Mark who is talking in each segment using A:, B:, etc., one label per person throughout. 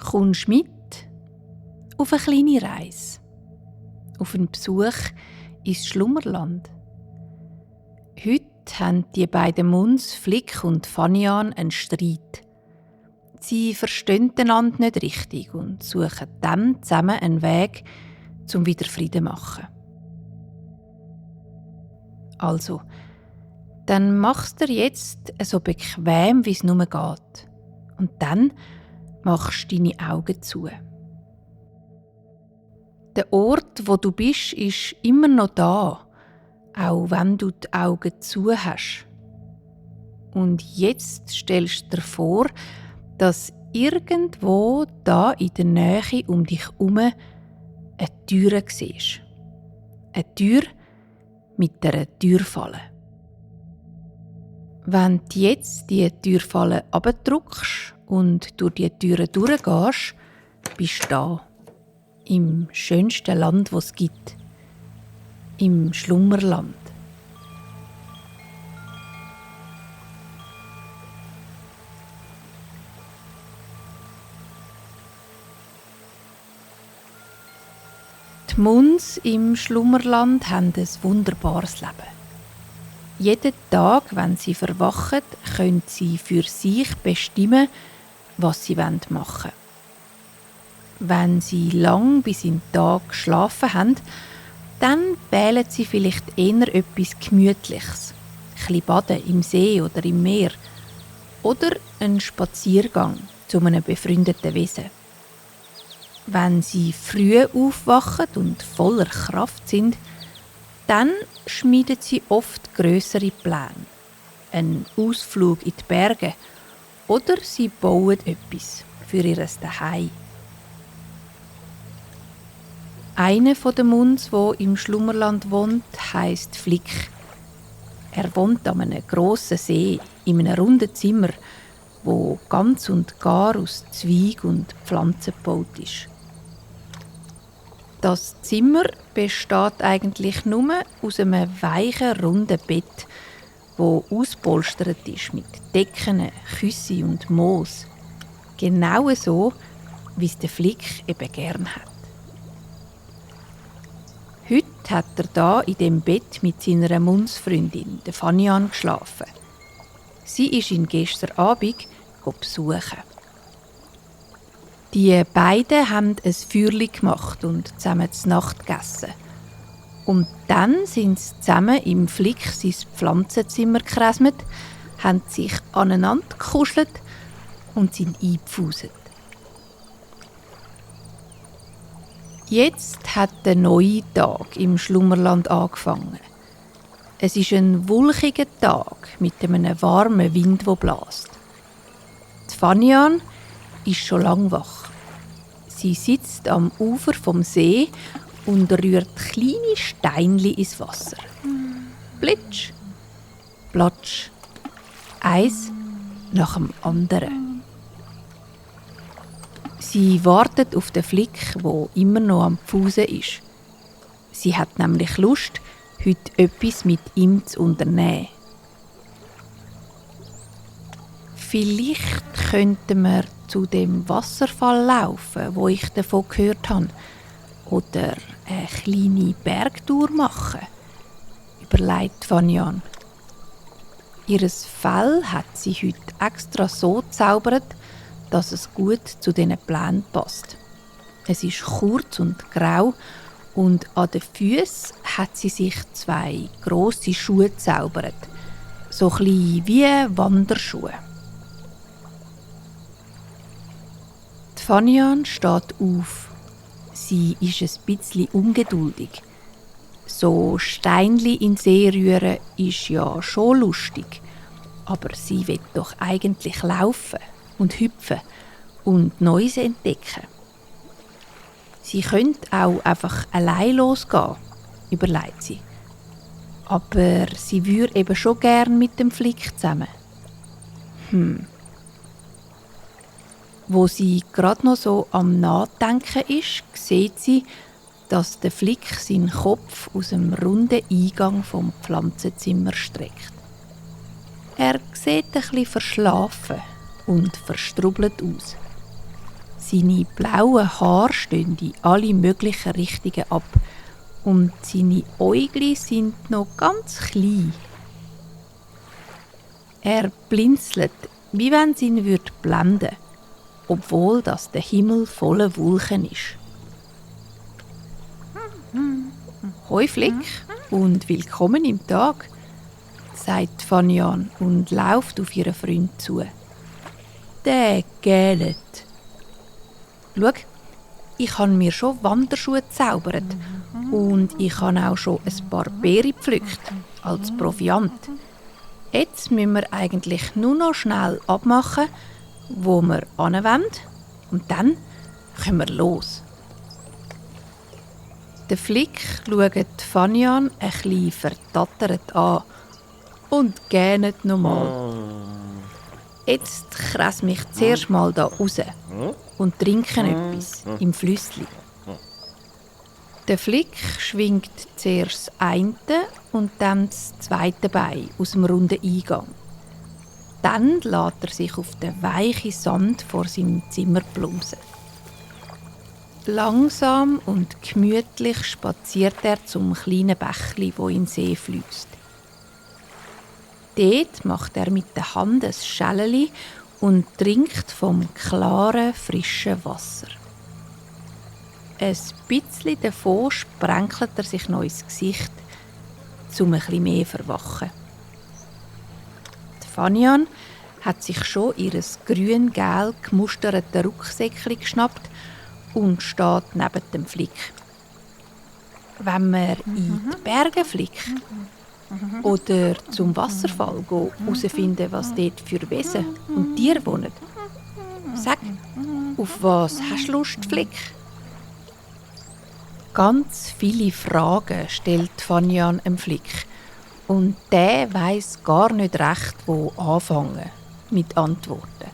A: kommst mit auf eine kleine Reise, auf einen Besuch ins Schlummerland. Heute haben die beiden Muns, Flick und Fanian, einen Streit. Sie verstehen einander nicht richtig und suchen dann zusammen einen Weg, zum wieder Frieden zu machen. Also, dann machst du dir jetzt so bequem, wie es nur geht. Und dann machst du deine Augen zu. Der Ort, wo du bist, ist immer noch da, auch wenn du die Augen zu hast. Und jetzt stellst du dir vor, dass irgendwo da in der Nähe um dich herum eine Tür siehst. Eine Tür mit einer Türfalle. Wenn du jetzt die Türfalle abdrückst und durch die Türe durchgehst, bist du da. Im schönsten Land, das es gibt. Im Schlummerland. Die Muns im Schlummerland haben ein wunderbares Leben. Jeden Tag, wenn sie verwachen, können sie für sich bestimmen, was sie machen wollen. Wenn sie lang bis in den Tag geschlafen haben, dann wählen sie vielleicht eher etwas Gemütliches. Ein bisschen baden im See oder im Meer. Oder einen Spaziergang zu einem befreundeten Wesen. Wenn sie früh aufwachen und voller Kraft sind, dann schmieden sie oft grössere Pläne. Einen Ausflug in die Berge oder sie bauen etwas für ihr Zuhause. Einer der Muns, der im Schlummerland wohnt, heisst Flick. Er wohnt an einem grossen See, in einem runden Zimmer, wo ganz und gar aus Zweig und Pflanzen gebaut ist. Das Zimmer besteht eigentlich nur aus einem weichen, runden Bett, wo auspolstert ist mit Decken, Küsse und Moos. Genau so, wie es der Flick eben gern hat. Heute hat er da in dem Bett mit seiner Munsfreundin, der Fanian, geschlafen. Sie ist ihn gestern Abend besuchen. Die beiden haben ein Feuerli gemacht und zusammen zur Nacht gegessen. Und dann sind sie zusammen im Flick sein Pflanzenzimmer gekräsmet, haben sich aneinander gekuschelt und sind eingepfuset. Jetzt hat der neue Tag im Schlummerland angefangen. Es ist ein wolkiger Tag mit einem warmen Wind, der bläst. Die Fanian ist schon lang wach. Sie sitzt am Ufer vom See und rührt kleine Steinchen ins Wasser. Plitsch, platsch, eins nach dem anderen. Sie wartet auf den Flick, der immer noch am Pfusen ist. Sie hat nämlich Lust, heute etwas mit ihm zu unternehmen. Vielleicht könnten wir zu dem Wasserfall laufen, wo ich davon gehört habe. Oder eine kleine Bergtour machen, überlegt Fanian. Ihr Fell hat sie heute extra so gezaubert, dass es gut zu diesen Plänen passt. Es ist kurz und grau und an den Füßen hat sie sich 2 grosse Schuhe gezaubert, so klein wie Wanderschuhe. Die Fanian steht auf. Sie ist ein bisschen ungeduldig. So Steinli in den See rühren ist ja schon lustig, aber sie will doch eigentlich laufen und hüpfen und Neues entdecken. Sie könnte auch einfach allein losgehen, überlegt sie. Aber sie würde eben schon gern mit dem Flick zusammen. Wo sie gerade noch so am Nachdenken ist, sieht sie, dass der Flick seinen Kopf aus dem runden Eingang vom Pflanzenzimmer streckt. Er sieht ein bisschen verschlafen und verstrubbelt aus. Seine blauen Haare stehen in alle möglichen Richtungen ab und seine Äugli sind noch ganz klein. Er blinzelt, wie wenn es ihn blenden würde, obwohl das der Himmel voller Wolken ist. «Hoi Flick und willkommen im Tag», sagt Fanian und läuft auf ihren Freund zu. «Der gählet. Schau, ich habe mir schon Wanderschuhe gezaubert und ich habe auch schon ein paar Beeren gepflückt als Proviant. Jetzt müssen wir eigentlich nur noch schnell abmachen, wo wir hinwollen, und dann können wir los.» Der Flick schaut Fanian ein bisschen verdattert an und gähnet nochmal. «Jetzt kresse mich zuerst mal da raus und trinke etwas im Flüssli.» Der Flick schwingt zuerst das eine und dann das zweite Bein aus dem runden Eingang. Dann lässt er sich auf den weichen Sand vor seinem Zimmer plumpsen. Langsam und gemütlich spaziert er zum kleinen Bächli, wo in den See fließt. Dort macht er mit der Hand ein Schäleli und trinkt vom klaren, frischen Wasser. Ein bisschen davon sprenkelt er sich noch ins Gesicht, um ein bisschen mehr zu verwachen. Fanian hat sich schon ihr grün-gel gemustertes Rucksäckchen geschnappt und steht neben dem Flick. «Wenn wir in die Berge flicken oder zum Wasserfall herausfinden, was dort für Wesen und Tiere wohnen? Sag, auf was hast du Lust, Flick?» Ganz viele Fragen stellt Fanian dem Flick und der weiss gar nicht recht, wo anfangen mit Antworten.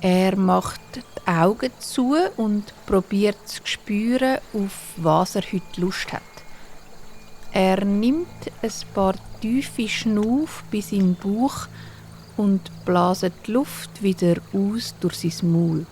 A: Er macht die Augen zu und probiert zu spüren, auf was er heute Lust hat. Er nimmt ein paar tiefe Schnuff bis in den Bauch und blaset die Luft wieder aus durch sein Maul.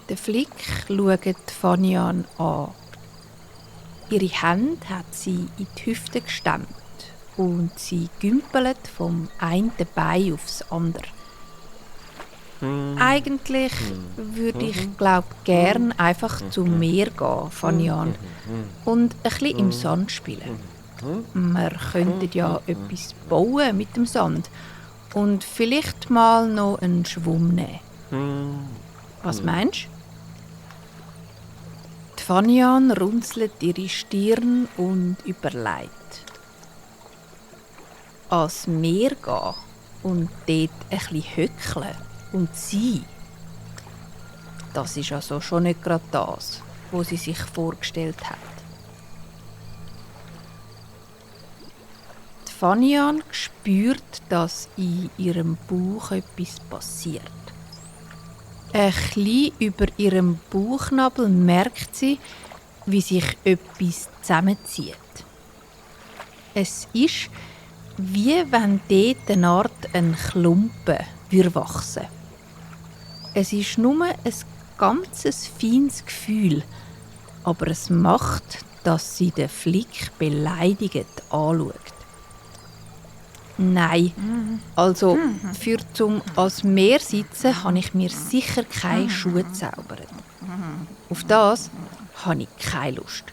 A: Der Flick schaut Fanian an. Ihre Hände hat sie in die Hüfte gestemmt und sie gümpelt vom einen Bein aufs andere. «Eigentlich würde ich, gern einfach zum Meer gehen, Fanian, und ein bisschen im Sand spielen. Wir könnten ja etwas bauen mit dem Sand und vielleicht mal noch einen Schwumm nehmen. Was meinst du?» Fanian runzelt ihre Stirn und überlegt. Ans Meer gehen und dort ein bisschen hückeln und sein. Das ist also schon nicht gerade das, was sie sich vorgestellt hat. Fanian spürt, dass in ihrem Bauch etwas passiert. Ein bisschen über ihrem Bauchnabel merkt sie, wie sich etwas zusammenzieht. Es ist, wie wenn dort eine Art ein Klumpen wachsen würde. Es ist nur ein ganz feines Gefühl, aber es macht, dass sie den Flick beleidigt anschaut. Nein, also für zum ans Meer sitzen habe ich mir sicher keine Schuhe gezaubert. Auf das habe ich keine Lust.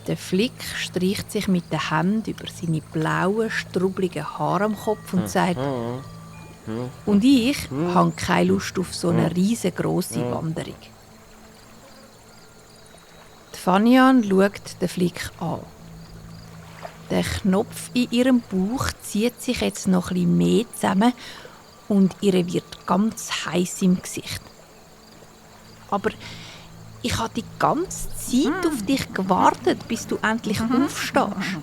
A: Der Flick streicht sich mit den Händen über seine blauen, strubbligen Haare am Kopf und sagt: «Und ich habe keine Lust auf so eine riesengroße Wanderung.» Die Fanian schaut den Flick an. Der Knopf in ihrem Bauch zieht sich jetzt noch etwas mehr zusammen und ihr wird ganz heiß im Gesicht. Aber ich habe die ganze Zeit auf dich gewartet, bis du endlich aufstehst.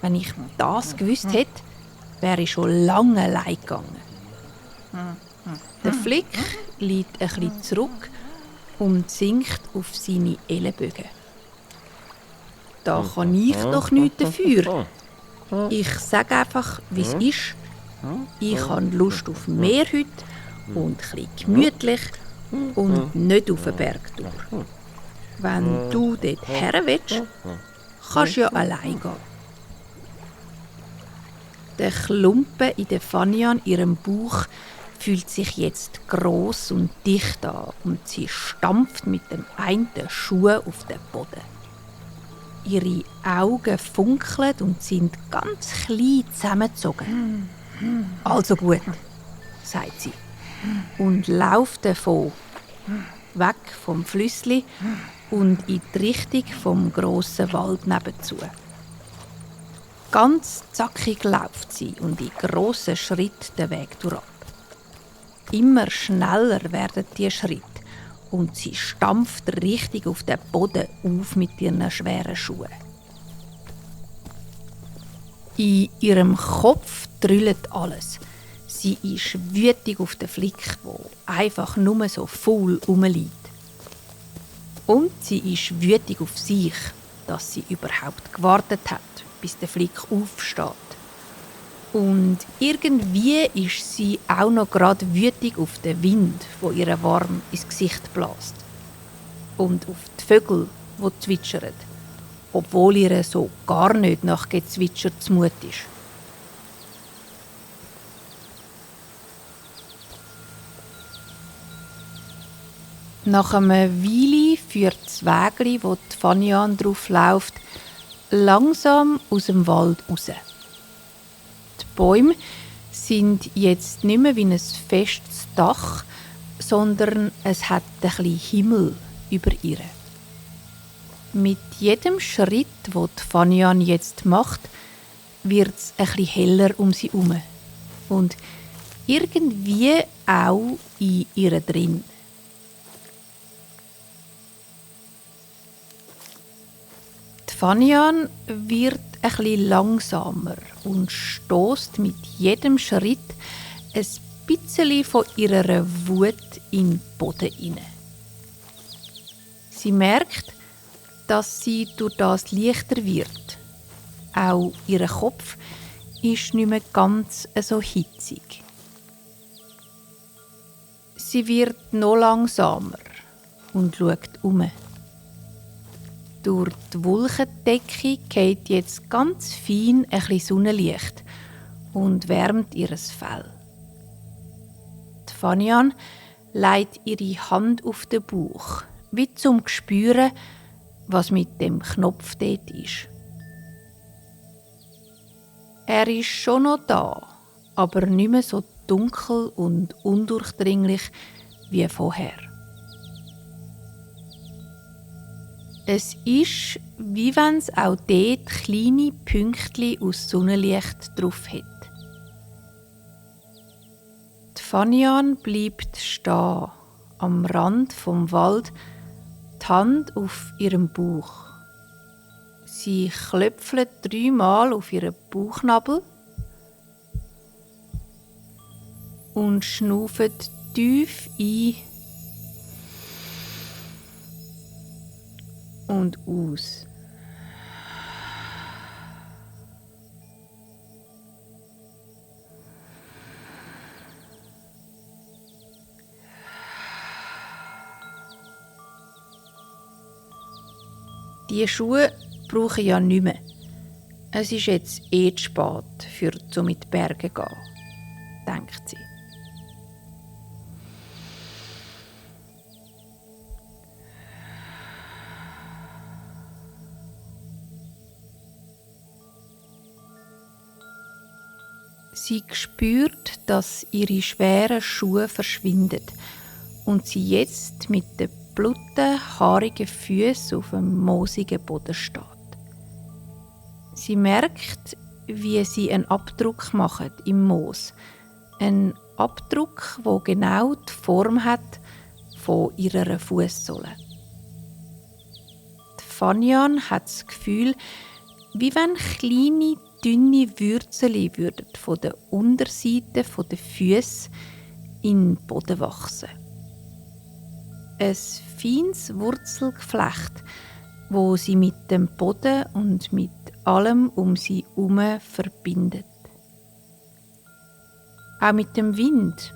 A: Wenn ich das gewusst hätte, wäre ich schon lange allein gegangen. Der Flick liegt ein bisschen zurück und sinkt auf seine Ellenbögen. Da kann ich doch nichts dafür. Ich sage einfach, wie es ist. Ich habe Lust auf mehr heute und ein bisschen gemütlich und nicht auf den Berg durch. Wenn du dort her willst, kannst du ja allein gehen. Der Klumpen in der Fania an ihrem Bauch fühlt sich jetzt gross und dicht an und sie stampft mit dem einen Schuh auf den Boden. Ihre Augen funkeln und sind ganz klein zusammengezogen. «Also gut», sagt sie und läuft davon, weg vom Flüssli und in die Richtung vom grossen Wald nebenzu. Ganz zackig läuft sie und in grossen Schritten den Weg durchab. Immer schneller werden die Schritte und sie stampft richtig auf den Boden auf mit ihren schweren Schuhen. In ihrem Kopf drüllt alles. Sie ist wütig auf den Flick, der einfach nur so faul rumliegt. Und sie ist wütig auf sich, dass sie überhaupt gewartet hat, bis der Flick aufsteht. Und irgendwie ist sie auch noch gerade wütig auf den Wind, wo ihr warm ins Gesicht bläst. Und auf die Vögel, die zwitschern, obwohl ihr so gar nicht nach Gezwitscher zumut ist. Nach einer Weile führt das Wägli, wo die Fania drauf läuft, langsam aus dem Wald raus. Die Bäume sind jetzt nicht mehr wie ein festes Dach, sondern es hat ein bisschen Himmel über ihr. Mit jedem Schritt, den die Fanian jetzt macht, wird es ein bisschen heller um sie herum. Und irgendwie auch in ihr drin. Die Fanian wird ein bisschen langsamer und stößt mit jedem Schritt ein bisschen von ihrer Wut in den Boden hinein. Sie merkt, dass sie durch das leichter wird. Auch ihr Kopf ist nicht mehr ganz so hitzig. Sie wird noch langsamer und schaut um. Durch die Wolkendecke geht jetzt ganz fein ein bisschen Sonnenlicht und wärmt ihr Fell. Die Fanian legt ihre Hand auf den Bauch, wie zum Spüren, was mit dem Knopf dort ist. Er ist schon noch da, aber nicht mehr so dunkel und undurchdringlich wie vorher. Es ist, wie wenn es auch dort kleine Pünktchen aus Sonnenlicht drauf hat. Die Fanian bleibt stehen, am Rand vom Wald, die Hand auf ihrem Bauch. Sie klöpfelt 3-mal auf ihren Bauchnabel und schnauft tief ein und aus. Die Schuhe brauche ich ja nicht mehr. Es ist jetzt zu spät, für zum in die Berge zu gehen, denkt sie. Sie spürt, dass ihre schweren Schuhe verschwinden und sie jetzt mit den blutigen, haarigen Füßen auf dem moosigen Boden steht. Sie merkt, wie sie einen Abdruck macht im Moos, Ein Abdruck, der genau die Form hat von ihrer Fußsohle. Fanian hat das Gefühl, wie wenn kleine, dünne Würzeli von der Unterseite der Füße in den Boden wachsen. Ein feines Wurzelgeflecht, wo sie mit dem Boden und mit allem um sie herum verbindet. Auch mit dem Wind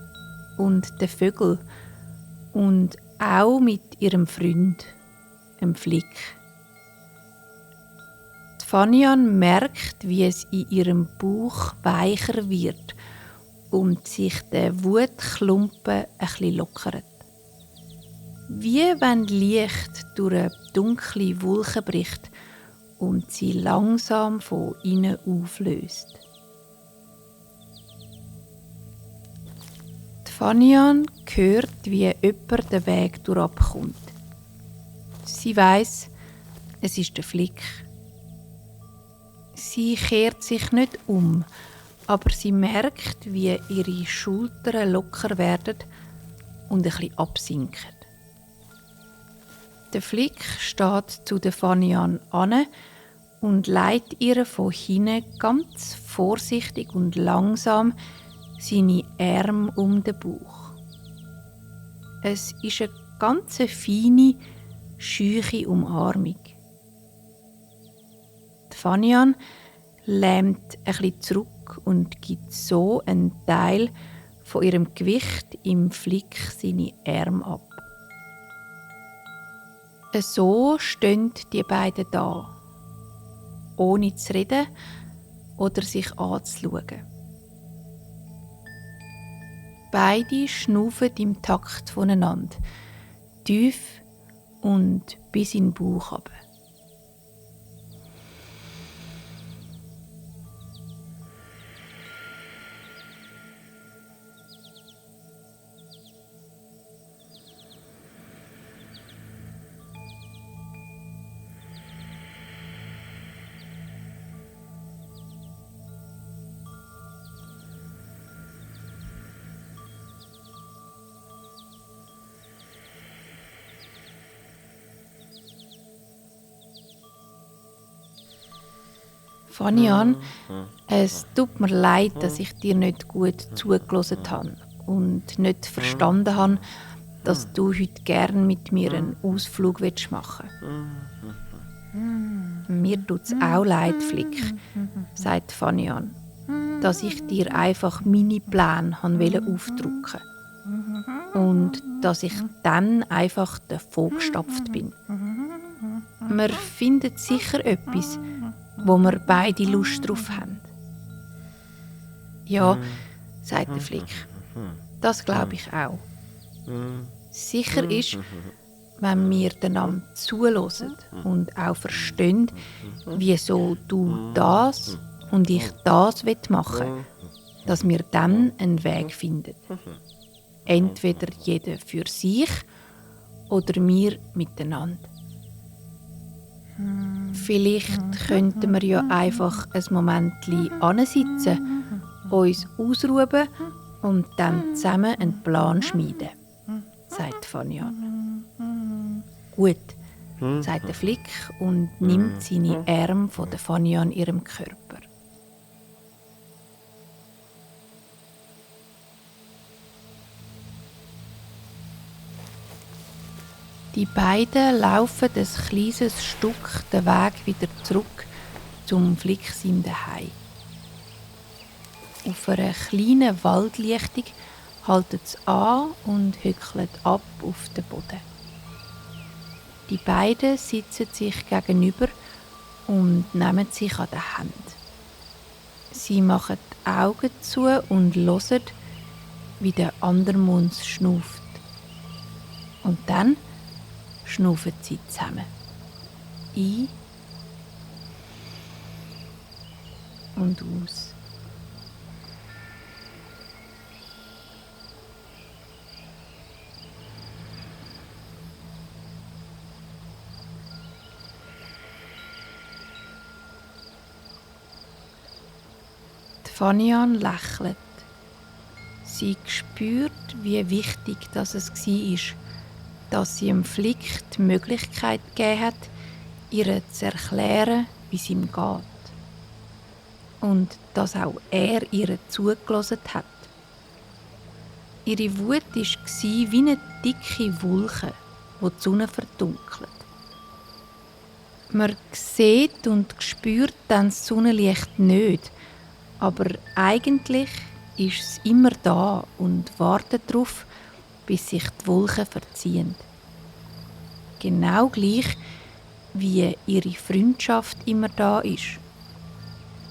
A: und den Vögeln und auch mit ihrem Freund, dem Flick. Fanian merkt, wie es in ihrem Bauch weicher wird und sich der Wutklumpen ein bisschen lockert. Wie wenn Licht durch eine dunkle Wolke bricht und sie langsam von innen auflöst. Fanian hört, wie jemand den Weg durchabkommt. Sie weiss, es ist der Flick. Sie kehrt sich nicht um, aber sie merkt, wie ihre Schultern locker werden und ein bisschen absinken. Der Flick steht zu der Fanian an und legt ihr von hinten ganz vorsichtig und langsam seine Arme um den Bauch. Es ist eine ganz feine, scheuche Umarmung. Die Fanian lähmt ein bisschen zurück und gibt so einen Teil von ihrem Gewicht im Flick seine Arme ab. So stehen die beiden da, ohne zu reden oder sich anzuschauen. Beide schnaufen im Takt voneinander, tief und bis in den Bauch runter. Fanian, es tut mir leid, dass ich dir nicht gut zugehört habe und nicht verstanden habe, dass du heute gerne mit mir einen Ausflug machen willst. Mir tut es auch leid, Flick, sagt Fanian, dass ich dir einfach meine Pläne aufdrücken wollte und dass ich dann einfach davon gestapft bin. Wir finden sicher etwas, wo wir beide Lust drauf haben. Ja, sagt der Flick, das glaube ich auch. Sicher ist, wenn wir einander zuhören und auch verstehen, wieso du das und ich das machen will, dass wir dann einen Weg finden. Entweder jeder für sich oder wir miteinander. Vielleicht könnten wir ja einfach ein Momentchen ansitzen, uns ausruhen und dann zusammen einen Plan schmieden, sagt Fanian. Gut, sagt der Flick und nimmt seine Arme von der Fanian ihrem Körper. Die beiden laufen ein kleines Stück den Weg wieder zurück zum Flick seinem Zuhause. Auf einer kleinen Waldlichtung halten sie an und hückeln ab auf den Boden. Die beiden sitzen sich gegenüber und nehmen sich an der Hand. Sie machen die Augen zu und hören, wie der andere Mund schnauft. Und dann schnaufen sie zusammen. Ein und aus. Fanian lächelt. Sie spürt, wie wichtig das es war, dass sie dem Flick die Möglichkeit gegeben hat, ihr zu erklären, wie es ihm geht. Und dass auch er ihr zugelassen hat. Ihre Wut war wie eine dicke Wolke, die die Sonne verdunkelt. Man sieht und spürt dann das Sonnenlicht nicht, aber eigentlich ist es immer da und wartet darauf, bis sich die Wolken verziehen. Genau gleich, wie ihre Freundschaft immer da ist,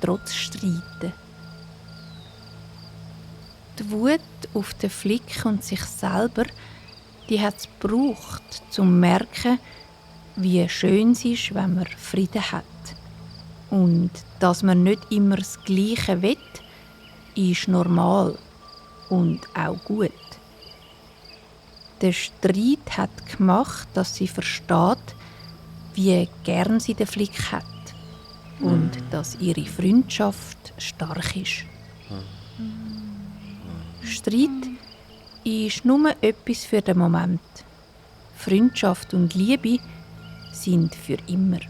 A: trotz Streiten. Die Wut auf den Flick und sich selber, die hat es gebraucht, um zu merken, wie schön es ist, wenn man Frieden hat. Und dass man nicht immer das Gleiche will, ist normal und auch gut. Der Streit hat gemacht, dass sie versteht, wie gern sie den Flick hat und dass ihre Freundschaft stark ist. Streit ist nur etwas für den Moment. Freundschaft und Liebe sind für immer.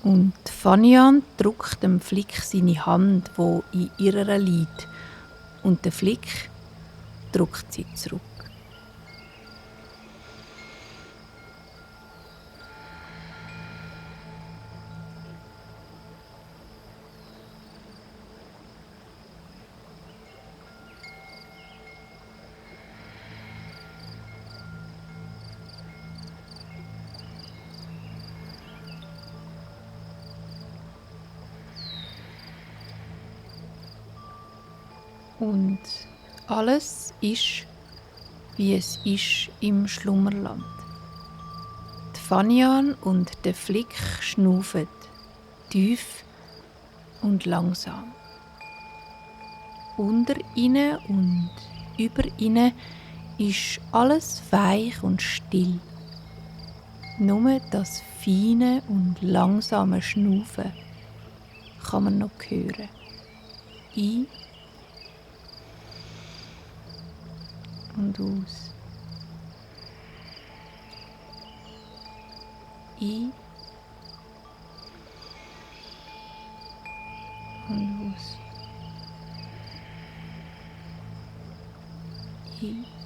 A: Und Fanian drückt dem Flick seine Hand, wo in ihrer liegt, und der Flick drückt sie zurück. Und alles ist, wie es ist im Schlummerland. Die Fanian und der Flick schnaufen, tief und langsam. Unter ihnen und über ihnen ist alles weich und still. Nur das feine und langsame Schnaufen kann man noch hören. Ein und aus. Ein und aus. Ein